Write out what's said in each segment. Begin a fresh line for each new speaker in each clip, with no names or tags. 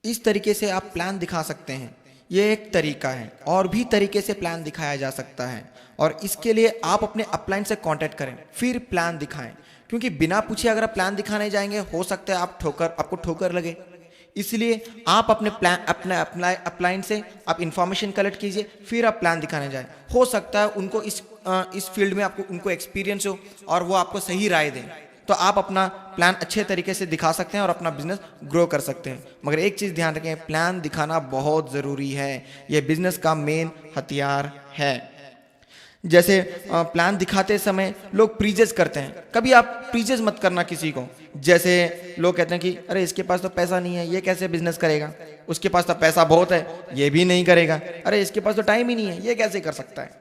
इस तरीके से आप प्लान दिखा सकते हैं। ये एक तरीका है, और भी तरीके से प्लान दिखाया जा सकता है। और इसके लिए आप अपने अपलाइन से कांटेक्ट करें, फिर प्लान दिखाएं। क्योंकि बिना पूछे अगर आप प्लान दिखाने जाएंगे, हो सकता है आपको ठोकर लगे। इसलिए आप अपने अपलाइन से आप इंफॉर्मेशन कलेक्ट कीजिए, फिर आप प्लान दिखाने जाएं। हो सकता है उनको इस फील्ड में उनको एक्सपीरियंस हो और वो आपको सही राय दें, तो आप अपना प्लान अच्छे तरीके से दिखा सकते हैं और अपना बिजनेस ग्रो कर सकते हैं। मगर एक चीज़ ध्यान रखें, प्लान दिखाना बहुत ज़रूरी है। ये बिजनेस का मेन हथियार है। जैसे प्लान दिखाते समय लोग प्रीजज करते हैं, कभी आप प्रीजज मत करना किसी को। जैसे लोग कहते हैं कि अरे इसके पास तो पैसा नहीं है, ये कैसे बिजनेस करेगा, उसके पास तो पैसा बहुत है, ये भी नहीं करेगा, अरे इसके पास तो टाइम ही नहीं है, ये कैसे कर सकता है।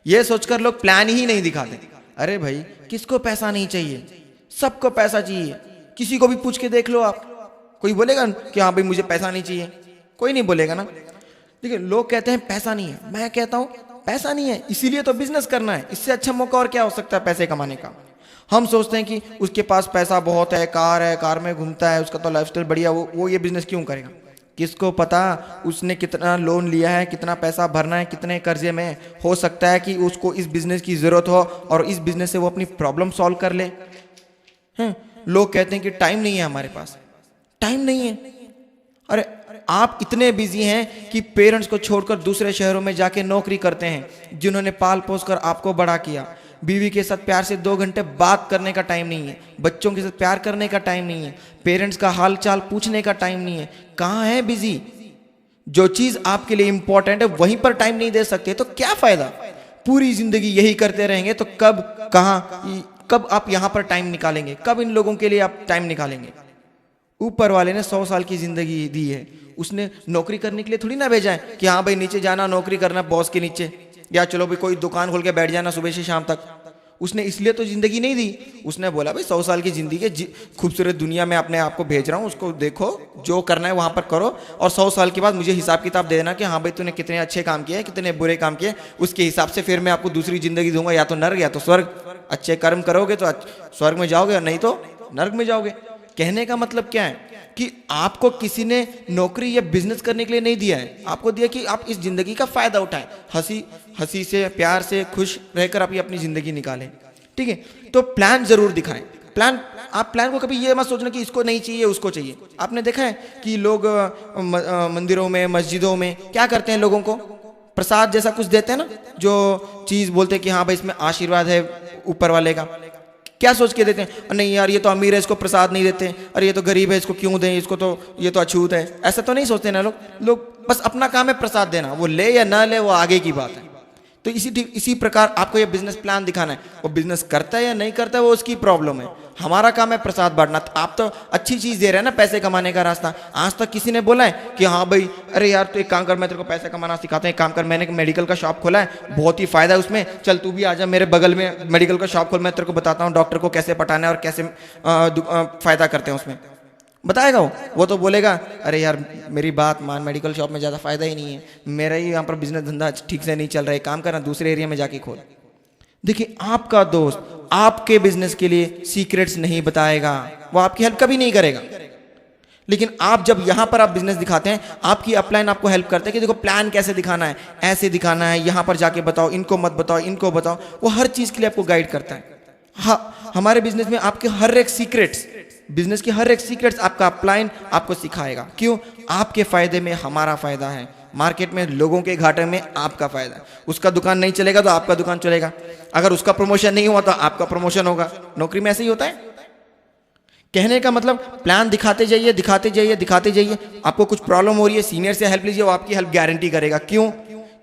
ये सोचकर लोग प्लान ही नहीं दिखाते। अरे भाई, किसको पैसा नहीं चाहिए, सबको पैसा चाहिए। किसी को भी पूछ के देख लो आप, कोई बोलेगा कि हाँ भाई मुझे पैसा नहीं चाहिए? कोई नहीं बोलेगा ना। देखिए, लोग कहते हैं पैसा नहीं है, मैं कहता हूँ पैसा नहीं है इसीलिए तो बिजनेस करना है। इससे अच्छा मौका और क्या हो सकता है पैसे कमाने का। हम सोचते हैं कि उसके पास पैसा बहुत है, कार में घूमता है, उसका तो लाइफस्टाइल बढ़िया, वो ये बिजनेस क्यों करेगा। किसको पता उसने कितना लोन लिया है, कितना पैसा भरना है, कितने कर्जे में। हो सकता है कि उसको इस बिजनेस की जरूरत हो और इस बिजनेस से वो अपनी प्रॉब्लम सॉल्व कर ले। लोग कहते हैं कि टाइम नहीं है हमारे पास, टाइम नहीं है। अरे आप इतने बिजी हैं कि पेरेंट्स को छोड़कर दूसरे शहरों में जाके नौकरी करते हैं, जिन्होंने पाल पोस कर आपको बड़ा किया। बीवी के साथ प्यार से 2 घंटे बात करने का टाइम नहीं है, बच्चों के साथ प्यार करने का टाइम नहीं है, पेरेंट्स का हाल चाल पूछने का टाइम नहीं है। कहाँ है बिजी? जो चीज आपके लिए इंपॉर्टेंट है वहीं पर टाइम नहीं दे सकते तो क्या फायदा। पूरी जिंदगी यही करते रहेंगे तो कब आप यहां पर टाइम निकालेंगे, कब इन लोगों के लिए आप टाइम निकालेंगे। ऊपर वाले ने 100 साल की जिंदगी दी है, उसने नौकरी करने के लिए थोड़ी ना भेजा है कि हाँ भाई नीचे जाना, नौकरी करना बॉस के नीचे, या चलो भाई कोई दुकान खोल के बैठ जाना सुबह से शाम तक। उसने इसलिए तो जिंदगी नहीं दी। उसने बोला भाई 100 साल की जिंदगी खूबसूरत दुनिया में अपने आप को भेज रहा हूँ, उसको देखो, जो करना है वहां पर करो, और 100 साल के बाद मुझे हिसाब किताब दे देना कि हाँ भाई तूने कितने अच्छे काम किए, कितने बुरे काम किए। उसके हिसाब से फिर मैं आपको दूसरी जिंदगी दूंगा, या तो नर्क या तो स्वर्ग। अच्छे कर्म करोगे तो स्वर्ग में जाओगे और नहीं तो नर्क में जाओगे। कहने का मतलब क्या है कि आपको किसी ने नौकरी या बिजनेस करने के लिए नहीं दिया है, आपको दिया कि आप इस जिंदगी का फायदा उठाएं, हंसी से, प्यार से, खुश रहकर आप अपनी जिंदगी निकालें। ठीक है, तो प्लान जरूर दिखाएं। आप प्लान को कभी ये मत सोचना कि इसको नहीं चाहिए उसको चाहिए। आपने देखा है कि लोग मंदिरों में, मस्जिदों में क्या करते हैं, लोगों को प्रसाद जैसा कुछ देते हैं ना, जो चीज बोलते हैं कि हाँ भाई इसमें आशीर्वाद है ऊपर वाले का। क्या सोच के देते हैं, नहीं यार ये तो अमीर है इसको प्रसाद नहीं देते, अरे ये तो गरीब है इसको क्यों दें, इसको तो ये तो अछूत है। ऐसा तो नहीं सोचते ना लोग बस अपना काम है प्रसाद देना, वो ले या ना ले वो आगे की बात है। तो इसी प्रकार आपको ये बिजनेस प्लान दिखाना है। वो बिजनेस करता है या नहीं करता है वो उसकी प्रॉब्लम है, हमारा काम है प्रसाद बांटना। आप तो अच्छी चीज दे रहे हैं ना, पैसे कमाने का रास्ता। आज तक किसी ने बोला है कि हाँ भाई अरे यार तू एक काम कर, मैं तेरे को पैसे कमाना सिखाता हूँ, एक काम कर, मैंने एक मेडिकल का शॉप खोला है, बहुत ही फायदा है उसमें, चल तू भी आजा मेरे बगल में मेडिकल का शॉप खोल, मैं तेरे को बताता हूँ डॉक्टर को कैसे पटाना है और कैसे फायदा करते हैं उसमें। बताएगा वो तो बोलेगा अरे यार मेरी बात मान, मेडिकल शॉप में ज़्यादा फायदा ही नहीं है, मेरा ही यहाँ पर बिजनेस धंधा ठीक से नहीं चल रहा है, काम करना दूसरे एरिया में जाके खोल। देखिए, आपका दोस्त आपके बिजनेस के लिए सीक्रेट्स नहीं बताएगा, वो आपकी हेल्प कभी नहीं करेगा। लेकिन आप जब यहां पर आप बिजनेस दिखाते हैं, आपकी अपलाइन आपको हेल्प करते हैं कि देखो प्लान कैसे दिखाना है, ऐसे दिखाना है, यहां पर जाके बताओ, इनको मत बताओ, इनको बताओ। वो हर चीज के लिए आपको गाइड करता है। हाँ, हमारे बिजनेस में आपके हर एक सीक्रेट्स, बिजनेस की हर एक सीक्रेट्स आपका अपलाइन आपको सिखाएगा। क्यों? आपके फायदे में हमारा फायदा है, मार्केट में लोगों के घाटे में आपका फायदा है। उसका दुकान नहीं चलेगा तो आपका दुकान चलेगा, अगर उसका प्रमोशन नहीं हुआ तो आपका प्रमोशन होगा। नौकरी में ऐसे ही होता है। कहने का मतलब प्लान दिखाते जाइए, दिखाते जाइए, दिखाते जाइए। आपको कुछ प्रॉब्लम हो रही है, सीनियर से हेल्प लीजिए, वो आपकी हेल्प गारंटी करेगा। क्यों?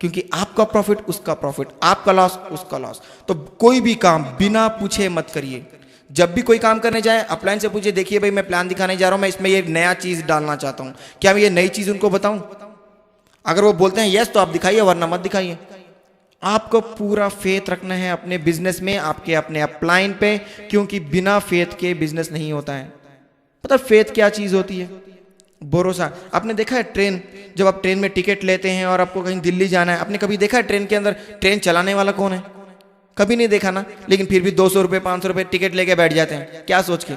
क्योंकि आपका प्रॉफिट उसका प्रॉफिट, आपका लॉस उसका लॉस। तो कोई भी काम बिना पूछे मत करिए। जब भी कोई काम करने जाए अपलाइन से पूछिए, देखिए भाई मैं प्लान दिखाने जा रहा हूं, मैं इसमें ये नया चीज डालना चाहता हूं, क्या मैं ये नई चीज उनको बताऊं? अगर वो बोलते हैं यस तो आप दिखाइए, वरना मत दिखाइए। आपको पूरा फेथ रखना है अपने बिजनेस में, आपके अपने अपलाइन पे, क्योंकि बिना फेथ के बिजनेस नहीं होता है। पता फेथ क्या चीज होती है? भरोसा। आपने देखा है ट्रेन, जब आप ट्रेन में टिकट लेते हैं और आपको कहीं दिल्ली जाना है, आपने कभी देखा है ट्रेन के अंदर ट्रेन चलाने वाला कौन है? कभी नहीं देखा ना। लेकिन फिर भी 200 रुपये 500 रुपये टिकट लेके बैठ जाते हैं, क्या सोच के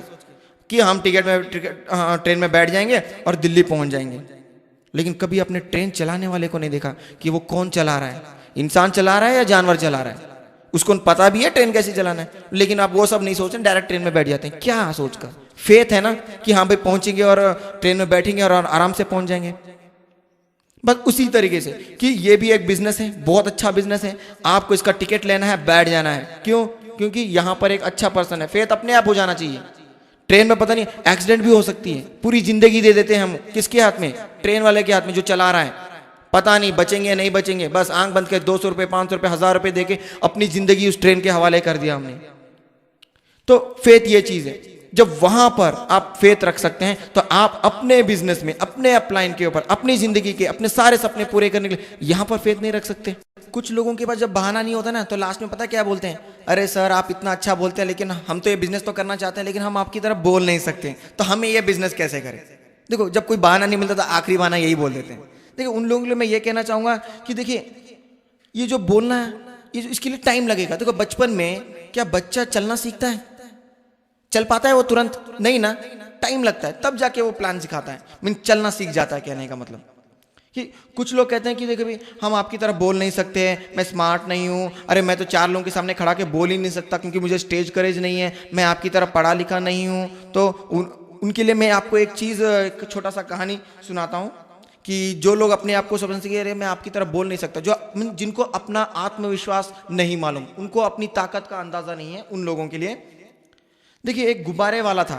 कि हम ट्रेन में बैठ जाएंगे और दिल्ली पहुंच जाएंगे। लेकिन कभी अपने ट्रेन चलाने वाले को नहीं देखा कि वो कौन चला रहा है, इंसान चला रहा है या जानवर चला रहा है। उसको पता भी है ट्रेन कैसे चलाना है, लेकिन आप वो सब नहीं सोचते, डायरेक्ट ट्रेन में बैठ जाते हैं। क्या सोचकर? फेथ है ना कि हाँ भाई पहुंचेंगे और ट्रेन में बैठेंगे और आराम से पहुंच जाएंगे। बस उसी तरीके से कि ये भी एक बिजनेस है, बहुत अच्छा बिजनेस है। आपको इसका टिकट लेना है, बैठ जाना है। क्यों? क्योंकि यहां पर एक अच्छा पर्सन है। फेथ अपने आप हो जाना चाहिए। ट्रेन में पता नहीं एक्सीडेंट भी हो सकती है, पूरी जिंदगी दे देते हैं हम किसके हाथ में? ट्रेन वाले के हाथ में, जो चला रहा है। पता नहीं बचेंगे नहीं बचेंगे, बस आंख बंद कर 200 रुपए 500 रुपए 1000 रुपए देके अपनी जिंदगी उस ट्रेन के हवाले कर दिया हमने। तो फेथ ये चीज है, जब वहां पर आप फेथ रख सकते हैं तो आप अपने बिजनेस में, अपने अपलाइन के ऊपर, अपनी जिंदगी के अपने सारे सपने पूरे करने के लिए यहां पर फेथ नहीं रख सकते। कुछ लोगों के पास जब बहाना नहीं होता ना, तो लास्ट में पता क्या बोलते हैं? अरे सर आप इतना अच्छा बोलते हैं, लेकिन हम तो ये बिजनेस तो करना चाहते हैं, लेकिन हम आपकी तरफ बोल नहीं सकते, तो हमें ये बिजनेस कैसे करें? देखो, जब कोई बहाना नहीं मिलता तो आखिरी बहाना यही बोल देते हैं। देखिए, उन लोगों के लिए मैं ये कहना चाहूंगा कि देखिए, ये जो बोलना है इसके लिए टाइम लगेगा। देखो, बचपन में क्या बच्चा चलना सीखता है? चल पाता है वो तुरंत? नहीं ना, टाइम लगता है, तब जाके वो प्लान सिखाता है। मीन चलना सीख जाता है। कहने का मतलब कि कुछ लोग कहते हैं कि देखो भाई हम आपकी तरह बोल नहीं सकते, मैं स्मार्ट नहीं हूँ, अरे मैं तो 4 लोगों के सामने खड़ा के बोल ही नहीं सकता क्योंकि मुझे स्टेज करेज नहीं है, मैं आपकी तरह पढ़ा लिखा नहीं हूँ। तो उनके लिए मैं आपको एक चीज़, एक छोटा सा कहानी सुनाता हूँ कि जो लोग अपने आप को समझते हैं कि अरे मैं आपकी तरह बोल नहीं सकता, जो जिनको अपना आत्मविश्वास नहीं मालूम, उनको अपनी ताकत का अंदाजा नहीं है, उन लोगों के लिए देखिए, एक गुब्बारे वाला था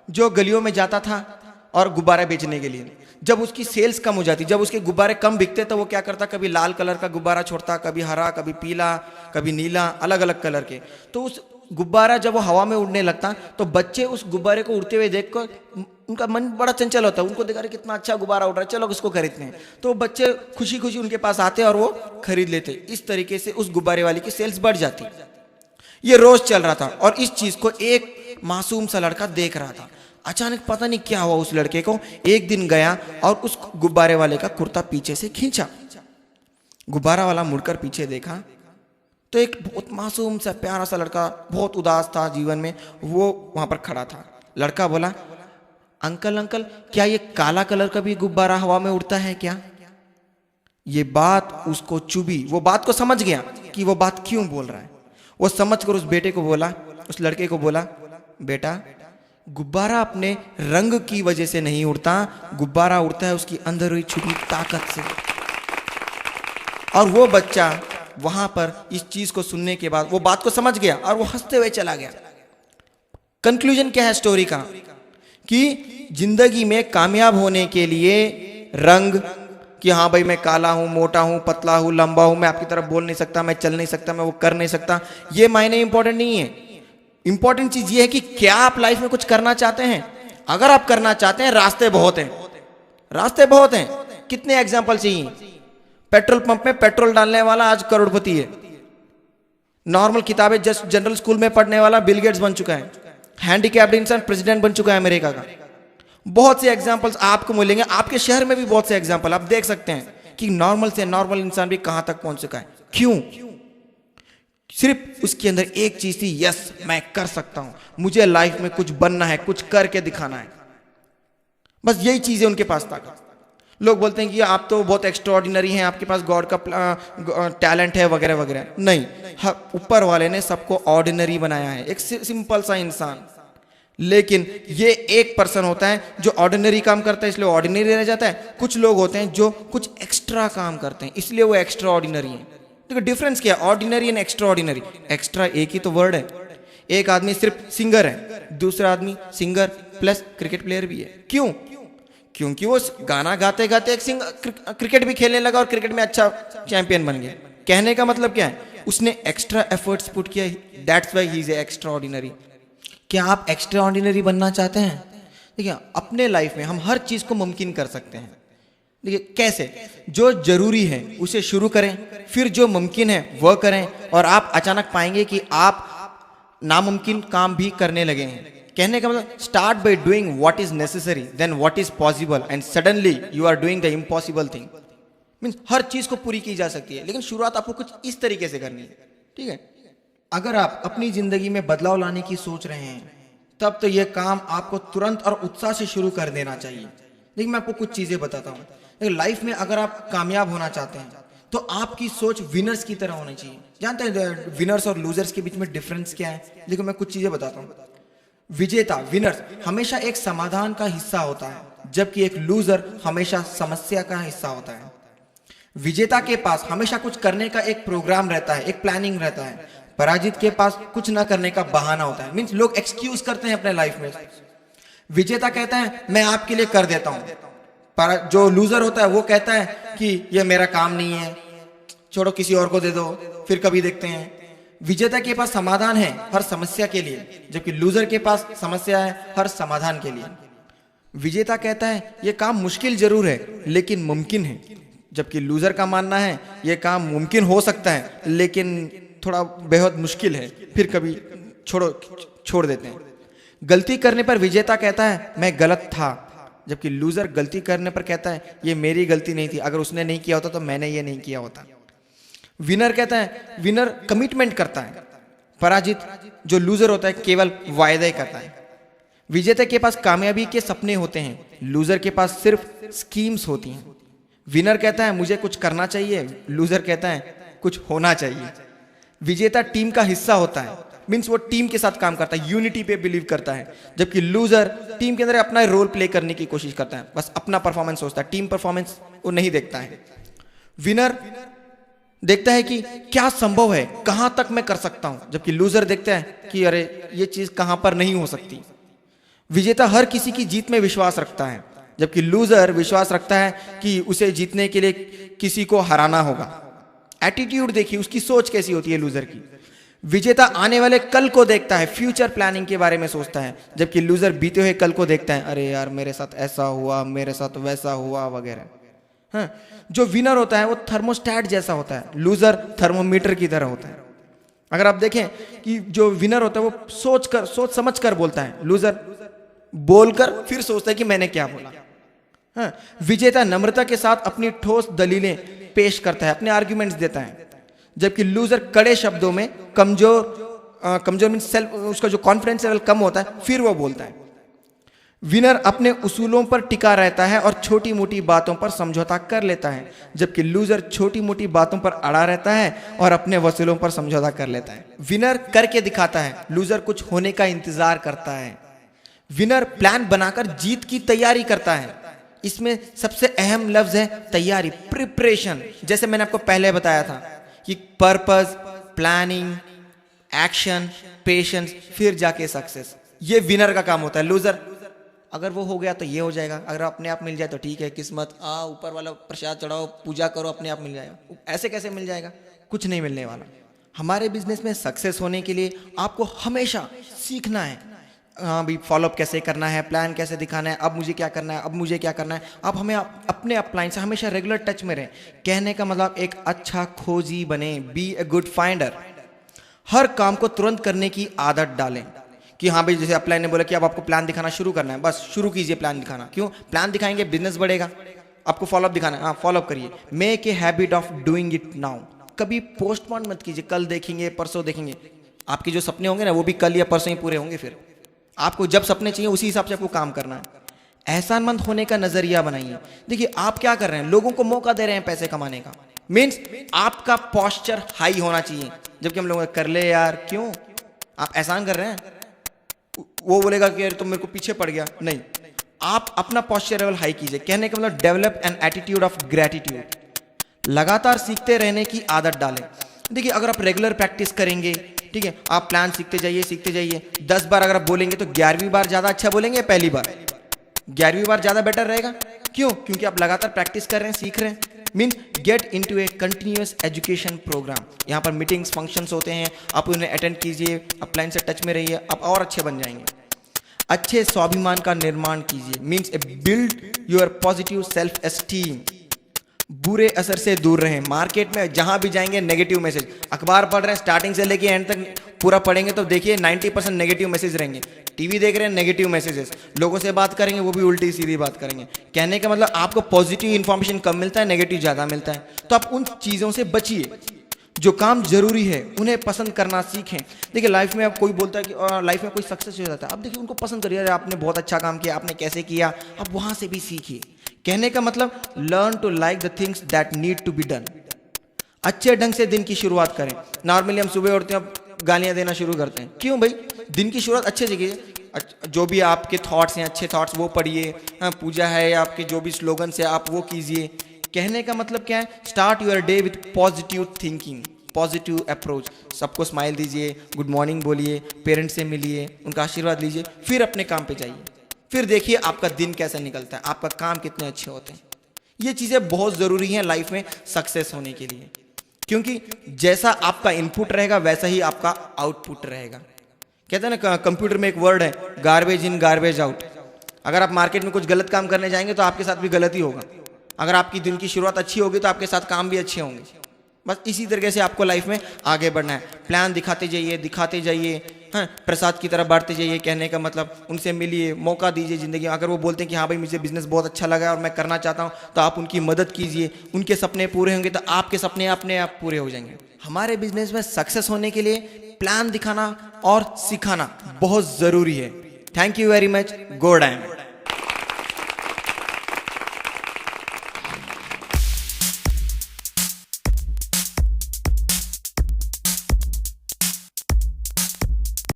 जो गलियों में जाता था और गुब्बारे बेचने के लिए। जब उसकी सेल्स कम हो जाती, जब उसके गुब्बारे कम बिकते, तो वो क्या करता, कभी लाल कलर का गुब्बारा छोड़ता, कभी हरा, कभी पीला, कभी नीला, अलग अलग कलर के। तो उस गुब्बारा जब वो हवा में उड़ने लगता, तो बच्चे उस गुब्बारे को उड़ते हुए देखकर उनका मन बड़ा चंचल होता है। उनको देखा कितना अच्छा गुब्बारा उड़ रहा है, चलो इसको खरीदते हैं। तो बच्चे खुशी खुशी उनके पास आते और वो खरीद लेते। इस तरीके से उस गुब्बारे वाले की सेल्स बढ़ जाती। ये रोज चल रहा था और इस चीज को एक मासूम सा लड़का देख रहा था। अचानक पता नहीं क्या हुआ, उस लड़के को एक दिन गया और उस गुब्बारे वाले का कुर्ता पीछे से खींचा। गुब्बारा वाला मुड़कर पीछे देखा तो एक बहुत मासूम सा प्यारा सा लड़का, बहुत उदास था जीवन में, वो वहां पर खड़ा था। लड़का बोला, अंकल अंकल, क्या ये काला कलर का भी गुब्बारा हवा में उड़ता है क्या? ये बात उसको चुभी। वो बात को समझ गया कि वो बात क्यों बोल रहा है। वो समझकर उस बेटे को बोला, उस लड़के को बोला, बेटा गुब्बारा अपने रंग की वजह से नहीं उड़ता, गुब्बारा उड़ता है उसकी अंदर हुई छुपी ताकत से। और वो बच्चा वहां पर इस चीज को सुनने के बाद वो बात को समझ गया और वो हंसते हुए चला गया। कंक्लूजन क्या है स्टोरी का? कि जिंदगी में कामयाब होने के लिए रंग, कि हाँ भाई मैं काला हूं, मोटा हूं, पतला हूं, लंबा हूं, मैं आपकी तरफ बोल नहीं सकता, मैं चल नहीं सकता, मैं वो कर नहीं सकता, ये मायने इंपॉर्टेंट नहीं है। इंपॉर्टेंट चीज ये है कि क्या आप लाइफ में कुछ करना चाहते हैं। अगर आप करना चाहते हैं, रास्ते बहुत हैं, रास्ते बहुत हैं। कितने एग्जाम्पल चाहिए? पेट्रोल पंप में पेट्रोल डालने वाला आज करोड़पति है। नॉर्मल किताबें जस्ट जनरल स्कूल में पढ़ने वाला बिल गेट्स बन चुका है। हैंडीकैप्ड इंसान प्रेसिडेंट बन चुका है अमेरिका का। बहुत से एग्जाम्पल्स आपको मिलेंगे, आपके शहर में भी बहुत से एग्जाम्पल आप देख सकते हैं कि नॉर्मल से नॉर्मल इंसान भी कहां तक पहुंच चुका है। क्यों? सिर्फ उसके अंदर एक चीज थी, यस मैं कर सकता हूं, मुझे लाइफ में कुछ बनना है, कुछ करके दिखाना है। बस यही चीज है उनके पास ताकत। लोग बोलते हैं कि आप तो बहुत एक्स्ट्राऑर्डिनरी हैं, आपके पास गॉड का टैलेंट है वगैरह वगैरह। नहीं, ऊपर वाले ने सबको ऑर्डिनरी बनाया है, एक सिंपल सा इंसान। लेकिन ये एक पर्सन होता है जो ऑर्डिनरी काम करता है इसलिए ऑर्डिनरी रह जाता है। कुछ लोग होते हैं जो कुछ एक्स्ट्रा काम करते हैं इसलिए वो एक्स्ट्रा ऑर्डिनरी है। देखो डिफरेंस क्या है ordinary and extra ordinary? Extra एक ही तो वर्ड है। एक आदमी सिर्फ सिंगर है, दूसरा आदमी सिंगर प्लस क्रिकेट प्लेयर भी है। क्यों? क्योंकि वो गाना गाते गाते एक क्रिकेट भी खेलने लगा और क्रिकेट में अच्छा चैंपियन बन गया। कहने का मतलब क्या है? उसने एक्स्ट्रा एफर्ट्स पुट किया, that's why he is extra ordinary. क्या आप एक्स्ट्रा ऑर्डिनरी बनना चाहते हैं? देखिए अपने लाइफ में हम हर चीज को मुमकिन कर सकते हैं। देखिए कैसे? जो जरूरी है उसे शुरू करें, फिर जो मुमकिन है वह करें, और आप अचानक पाएंगे कि आप नामुमकिन काम भी करने लगे हैं। कहने का मतलब start by doing what is necessary, then what is possible, and suddenly you are doing the impossible thing. Means हर चीज को पूरी की जा सकती है, लेकिन शुरुआत आपको कुछ इस तरीके से करनी है। ठीक है? अगर आप अपनी जिंदगी में बदलाव लाने की सोच रहे हैं तब तो यह काम आपको तुरंत और उत्साह से शुरू कर देना चाहिए। देखिए मैं आपको कुछ चीजें बताता हूँ। लाइफ में अगर आप कामयाब होना चाहते हैं तो आपकी सोच विनर्स की तरह होनी चाहिए। जानते हैं विनर्स और लूजर्स के बीच में डिफरेंस क्या है? देखो मैं कुछ चीजें बताता हूँ। विजेता विनर्स हमेशा एक समाधान का हिस्सा होता है, जबकि एक लूजर हमेशा समस्या का हिस्सा होता है। विजेता के पास हमेशा कुछ करने का एक प्रोग्राम रहता है, एक प्लानिंग रहता है। पराजित के पास कुछ ना करने का बहाना होता है। मीन्स लोग एक्सक्यूज करते हैं अपने लाइफ में। विजेता कहता है मैं आपके लिए कर देता हूं, पर जो लूजर होता है वो कहता है कि ये मेरा काम नहीं है, छोड़ो किसी और को दे दो, फिर कभी देखते हैं। विजेता के पास समाधान है हर समस्या के लिए, जबकि लूजर के पास समस्या है हर समाधान के लिए। विजेता कहता है ये काम मुश्किल जरूर है लेकिन मुमकिन है, जबकि लूजर का मानना है ये काम मुमकिन हो सकता है लेकिन थोड़ा बेहद मुश्किल है, फिर कभी छोड़ देते हैं। गलती करने पर विजेता कहता है मैं गलत था, जबकि लूजर गलती करने पर कहता है ये मेरी गलती नहीं थी, अगर उसने नहीं किया होता तो मैंने ये नहीं किया होता। विनर कहता है विनर कमिटमेंट करता है, पराजित जो लूजर होता है केवल वायदे करता है। विजेता के पास कामयाबी के सपने होते हैं, लूजर के पास सिर्फ स्कीम्स होती हैं। विनर कहता है मुझे कुछ करना चाहिए, लूजर कहता है कुछ होना चाहिए। विजेता टीम का हिस्सा होता है, मीन्स वो टीम के साथ काम करता है, यूनिटी पे बिलीव करता है, जबकि लूजर टीम के अंदर अपना रोल प्ले करने की कोशिश करता है, बस अपना परफॉर्मेंस सोचता है, टीम परफॉर्मेंस वो नहीं देखता है। विनर देखता है कि क्या संभव है, कहां तक मैं कर सकता हूं, जबकि लूजर देखता है कि अरे ये चीज कहां पर नहीं हो सकती। विजेता हर किसी की जीत में विश्वास रखता है, जबकि लूजर विश्वास रखता है कि उसे जीतने के लिए किसी को हराना होगा। एटीट्यूड देखिए, उसकी सोच कैसी होती है लूजर की। विजेता आने वाले कल को देखता है, फ्यूचर प्लानिंग के बारे में सोचता है, जबकि लूजर बीते हुए कल को देखता है, अरे यार मेरे साथ ऐसा हुआ, मेरे साथ वैसा हुआ वगैरह। हाँ, जो विनर होता है वो थर्मोस्टेट जैसा होता है, लूजर थर्मोमीटर की तरह होता है। अगर आप देखें कि जो विनर होता है वो सोच समझ कर बोलता है, लूजर बोलकर फिर सोचता है कि मैंने क्या बोला। हाँ, विजेता नम्रता के साथ अपनी ठोस दलीलें पेश करता है, अपने आर्ग्यूमेंट्स देता है, जबकि लूजर कड़े शब्दों में कमजोर मीन सेल्फ, उसका जो कॉन्फिडेंस लेवल कम होता है फिर वो बोलता है। विनर अपने उसूलों पर टिका रहता है और छोटी मोटी बातों पर समझौता कर लेता है, जबकि लूजर छोटी मोटी बातों पर अड़ा रहता है और अपने वसूलों पर समझौता कर लेता है। विनर करके दिखाता है, लूजर कुछ होने का इंतजार करता है। विनर प्लान बनाकर जीत की तैयारी करता है, इसमें सबसे अहम लफ्ज है तैयारी, प्रिपरेशन। जैसे मैंने आपको पहले बताया था कि पर्पस, प्लानिंग, एक्शन, पेशेंस, फिर जाके सक्सेस, ये विनर का काम होता है। लूजर अगर वो हो गया तो ये हो जाएगा, अगर अपने आप मिल जाए तो ठीक है, किस्मत ऊपर वाला प्रसाद चढ़ाओ, पूजा करो, अपने आप मिल जाएगा। ऐसे कैसे मिल जाएगा? कुछ नहीं मिलने वाला। हमारे बिजनेस में सक्सेस होने के लिए आपको हमेशा सीखना है, हाँ भाई फॉलोअप कैसे करना है, प्लान कैसे दिखाना है, अब मुझे क्या करना है, अब मुझे क्या करना है। आप हमें अपने अपलाइन से हमेशा रेगुलर टच में रहें। कहने का मतलब एक अच्छा खोजी बने, बी ए गुड फाइंडर। हर काम को तुरंत करने की आदत डालें कि हाँ भाई, जैसे अपलाइन ने बोला कि अब आपको प्लान दिखाना शुरू करना है, बस शुरू कीजिए प्लान दिखाना। क्यों? प्लान दिखाएंगे बिजनेस बढ़ेगा। आपको फॉलोअप दिखाना है, हाँ फॉलोअप करिए। Make a habit of doing it now. कभी पोस्टपोन मत कीजिए, कल देखेंगे, परसों देखेंगे। आपके जो सपने होंगे ना वो भी कल या परसों ही पूरे होंगे। फिर आपको जब सपने चाहिए उसी हिसाब से आपको काम करना है। एहसानमंद होने का नजरिया बनाइए। देखिए आप क्या कर रहे हैं, लोगों को मौका दे रहे हैं पैसे कमाने का। मीन्स आपका पोस्चर हाई होना चाहिए, जबकि हम लोग कर ले यार, क्यों आप एहसान कर रहे हैं, वो बोलेगा कि तुम मेरे को पीछे पड़ गया। नहीं, आप अपना पोस्चर लेवल हाई कीजिए। कहने का मतलब develop an attitude of gratitude. लगातार सीखते रहने की आदत डालें। देखिए अगर आप रेगुलर प्रैक्टिस करेंगे, ठीक है, आप प्लान सीखते जाइए। 10 बार अगर आप बोलेंगे तो 11वीं बार ज्यादा अच्छा बोलेंगे, पहली बार 11वीं बार ज्यादा बेटर रहेगा। क्यों? क्योंकि आप लगातार प्रैक्टिस कर रहे हैं, सीख रहे हैं। Mean get into a continuous education program. यहाँ पर मीटिंग्स, फंक्शंस होते हैं, आप उन्हें अटेंड कीजिए, अपलाइन से टच में रहिए, आप और अच्छे बन जाएंगे। अच्छे स्वाभिमान का निर्माण कीजिए, means build your positive self esteem. बुरे असर से दूर रहें। मार्केट में जहां भी जाएंगे नेगेटिव मैसेज, अखबार पढ़ रहे हैं स्टार्टिंग से लेके एंड तक पूरा पढ़ेंगे तो देखिए 90% नेगेटिव मैसेज रहेंगे। टीवी देख रहे हैं नेगेटिव मैसेजेस, लोगों से बात करेंगे वो भी उल्टी सीधी बात करेंगे। कहने का मतलब आपको पॉजिटिव इंफॉर्मेशन कम मिलता है, नेगेटिव ज्यादा मिलता है। तो आप उन चीजों से बचिए। जो काम जरूरी है उन्हें पसंद करना सीखें। देखिए लाइफ में अब कोई बोलता है कि लाइफ में कोई सक्सेस हो जाता है, अब देखिए उनको पसंद करिए। आपने बहुत अच्छा काम किया, आपने कैसे किया, आप वहां से भी सीखिए। कहने का मतलब learn to like the things that need to be done. अच्छे ढंग से दिन की शुरुआत करें। नॉर्मली हम सुबह उठते हैं, गालियां देना शुरू करते हैं। क्यों भाई? दिन की शुरुआत अच्छे से कीजिए। जो भी आपके थॉट्स हैं, अच्छे थॉट्स वो पढ़िए। पूजा है या आपके जो भी स्लोगन्स है आप वो कीजिए। कहने का मतलब क्या है? Start your day with positive thinking, positive approach. सबको स्माइल दीजिए, गुड मॉर्निंग बोलिए, पेरेंट्स से मिलिए, उनका आशीर्वाद लीजिए, फिर अपने काम पे जाइए। फिर देखिए आपका दिन कैसा निकलता है, आपका काम कितने अच्छे होते हैं। ये चीज़ें बहुत ज़रूरी हैं लाइफ में सक्सेस होने के लिए, क्योंकि जैसा आपका इनपुट रहेगा वैसा ही आपका आउटपुट रहेगा। कहते हैं ना, कंप्यूटर में एक वर्ड है, गार्बेज इन गार्बेज आउट। अगर आप मार्केट में कुछ गलत काम करने जाएंगे तो आपके साथ भी गलत ही होगा। अगर आपकी दिन की शुरुआत अच्छी होगी तो आपके साथ काम भी अच्छे होंगे। बस इसी तरीके से आपको लाइफ में आगे बढ़ना है। प्लान दिखाते जाइए, हाँ, प्रसाद की तरफ बढ़ते जाइए। कहने का मतलब उनसे मिलिए, मौका दीजिए ज़िंदगी में। अगर वो बोलते हैं कि हाँ भाई मुझे बिजनेस बहुत अच्छा लगा और मैं करना चाहता हूँ, तो आप उनकी मदद कीजिए। उनके सपने पूरे होंगे तो आपके सपने अपने आप पूरे हो जाएंगे। हमारे बिजनेस में सक्सेस होने के लिए प्लान दिखाना और सिखाना बहुत ज़रूरी है। Thank you very much. Go diamond.